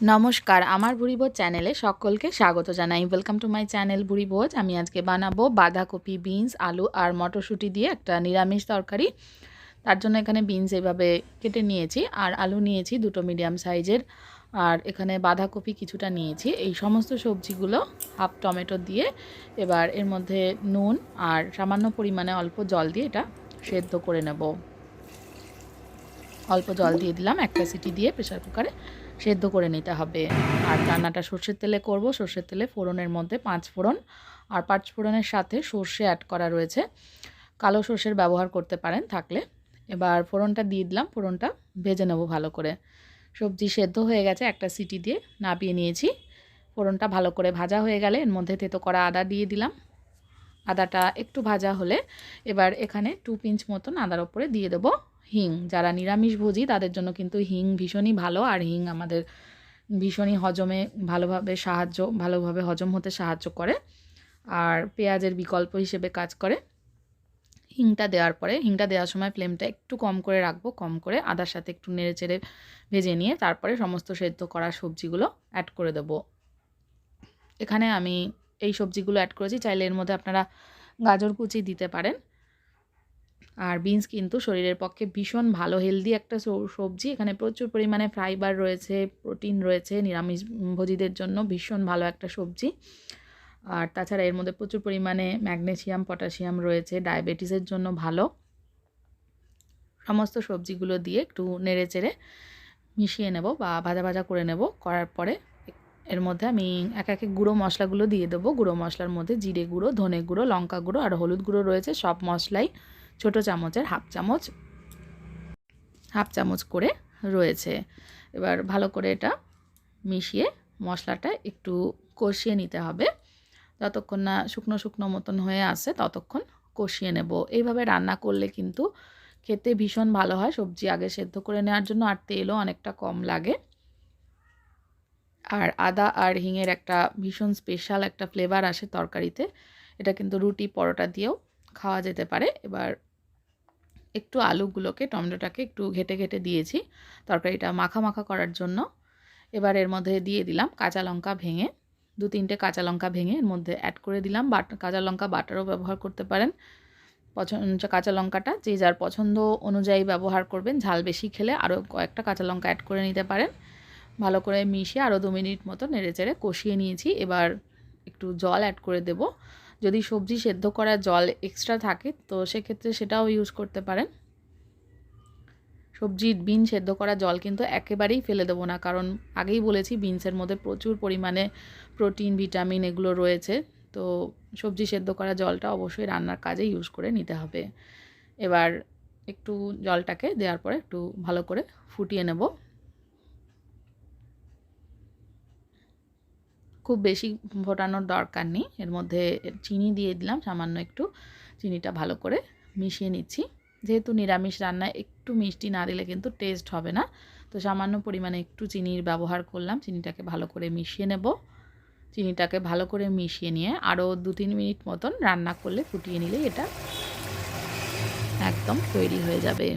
নমস্কার, আমার বুড়িবোজ চ্যানেলে সকলকে স্বাগত জানাই। ওয়েলকাম টু মাই চ্যানেল বুড়িবোজ। আমি আজকে বানাবো বাঁধাকপি, বিনস, আলু আর মটরশুঁটি দিয়ে একটা নিরামিষ তরকারি। তার জন্য এখানে বিনস এভাবে কেটে নিয়েছি, আর আলু নিয়েছি দুটো মিডিয়াম সাইজের, আর এখানে বাঁধাকপি কিছুটা নিয়েছি। এই সমস্ত সবজিগুলো হাফ টমেটো দিয়ে এবার এর মধ্যে নুন আর সামান্য পরিমাণে অল্প জল দিয়ে এটা সেদ্ধ করে নেব। অল্প জল দিয়ে দিলাম, একটা সিটি দিয়ে প্রেসার কুকারে সেদ্ধ করে নিতে হবে। আর রান্নাটা সর্ষের তেলে করব। সর্ষের তেলে ফোড়নের মধ্যে 5 ফোড়ন, আর 5 ফোড়নের সাথে সর্ষে অ্যাড করা রয়েছে। কালো সর্ষের ব্যবহার করতে পারেন থাকলে। এবার ফোড়নটা দিয়ে দিলাম, ফোড়নটা ভেজে নেব ভালো করে। সবজি সেদ্ধ হয়ে গেছে, একটা সিটি দিয়ে নামিয়ে নিয়েছি। ফোড়নটা ভালো করে ভাজা হয়ে গেলে এর মধ্যে থেতো করা আদা দিয়ে দিলাম। আদাটা একটু ভাজা হলে এবার এখানে 2 পিঞ্চ মতন আদার ওপরে দিয়ে দেবো হিং। যারা নিরামিষভোজী তাদের জন্য কিন্তু হিং ভীষণই ভালো, আর হিং আমাদের ভীষণই হজমে ভালোভাবে হজম হতে সাহায্য করে, আর পেঁয়াজের বিকল্প হিসেবে কাজ করে। হিংটা দেওয়ার পরে, হিংটা দেওয়ার সময় ফ্লেমটা একটু কম করে রাখবো, কম করে আদার সাথে একটু নেড়েচেড়ে ভেজে নিয়ে তারপরে সমস্ত সেদ্ধ করা সবজিগুলো অ্যাড করে দেবো। এখানে আমি এই সবজিগুলো অ্যাড করেছি, চাইলে এর মধ্যে আপনারা গাজর কুচি দিতে পারেন। আর বিনস কিন্তু শরীরের পক্ষে ভীষণ ভালো, হেলদি একটা সবজি। এখানে প্রচুর পরিমাণে ফাইবার রয়েছে, প্রোটিন রয়েছে, নিরামিষভোজীদের জন্য ভীষণ ভালো একটা সবজি। আর তাছাড়া এর মধ্যে প্রচুর পরিমাণে ম্যাগনেসিয়াম, পটাশিয়াম রয়েছে, ডায়াবেটিসের জন্য ভালো। সমস্ত সবজিগুলো দিয়ে একটু নেড়েচেড়ে মিশিয়ে নেব বা ভাজা ভাজা করে নেব। করার পরে এর মধ্যে আমি এক একে গুঁড়ো মশলাগুলো দিয়ে দেবো। গুঁড়ো মশলার মধ্যে জিরে গুঁড়ো, ধনে গুঁড়ো, লঙ্কা গুঁড়ো আর হলুদ গুঁড়ো রয়েছে। সব মশলাই ছোটো চামচের হাফ চামচ করে রয়েছে। এবার ভালো করে এটা মিশিয়ে মশলাটা একটু কষিয়ে নিতে হবে। যতক্ষণ না শুকনো শুকনো মতন হয়ে আসে ততক্ষণ কষিয়ে নেব। এইভাবে রান্না করলে কিন্তু খেতে ভীষণ ভালো হয়, সবজি আগে সেদ্ধ করে নেওয়ার জন্য, আর তেলও অনেকটা কম লাগে। আর আদা আর হিঙের একটা ভীষণ স্পেশাল একটা ফ্লেভার আসে তরকারিতে। এটা কিন্তু রুটি, পরোটা দিয়েও খাওয়া যেতে পারে। এবার একটু আলুগুলোকে, টমেটোটাকে একটু ঘেটে ঘেটে দিয়েছি তরকারিটা মাখা মাখা করার জন্য। এবার এর মধ্যে দিয়ে দিলাম কাঁচা লঙ্কা ভেঙে, 2-3টে কাঁচা লঙ্কা ভেঙে এর মধ্যে অ্যাড করে দিলাম। কাঁচা লঙ্কা বাটারও ব্যবহার করতে পারেন। কাঁচা লঙ্কাটা যে যার পছন্দ অনুযায়ী ব্যবহার করবেন। ঝাল বেশি খেলে আরও কয়েকটা কাঁচা লঙ্কা অ্যাড করে নিতে পারেন। ভালো করে মিশিয়ে আরও 2 মিনিট মতো নেড়েচেড়ে কষিয়ে নিয়েছি। এবার একটু জল অ্যাড করে দেব। যদি সবজি সেদ্ধ করা জল এক্সট্রা থাকে তো সেক্ষেত্রে সেটাও ইউজ করতে পারেন। বিন সেদ্ধ করা জল কিন্তু একেবারেই ফেলে দেবো না, কারণ আগেই বলেছি বিনসের মধ্যে প্রচুর পরিমাণে প্রোটিন, ভিটামিন এগুলো রয়েছে। তো সবজি সেদ্ধ করা জলটা অবশ্যই রান্নার কাজে ইউজ করে নিতে হবে। এবার একটু জলটাকে দেওয়ার পরে একটু ভালো করে ফুটিয়ে নেব। খুব বেশি ফোটানোর দরকার নেই। এর মধ্যে চিনি দিয়ে দিলাম সামান্য একটু। চিনিটা ভালো করে মিশিয়ে নিচ্ছি। যেহেতু নিরামিষ রান্নায় একটু মিষ্টি না দিলে কিন্তু টেস্ট হবে না, তো সামান্য পরিমাণে একটু চিনির ব্যবহার করলাম। চিনিটাকে ভালো করে মিশিয়ে নেব। চিনিটাকে ভালো করে মিশিয়ে নিয়ে আরও 2-3 মিনিট মতন রান্না করলে, ফুটিয়ে নিলে এটা একদম তৈরি হয়ে যাবে।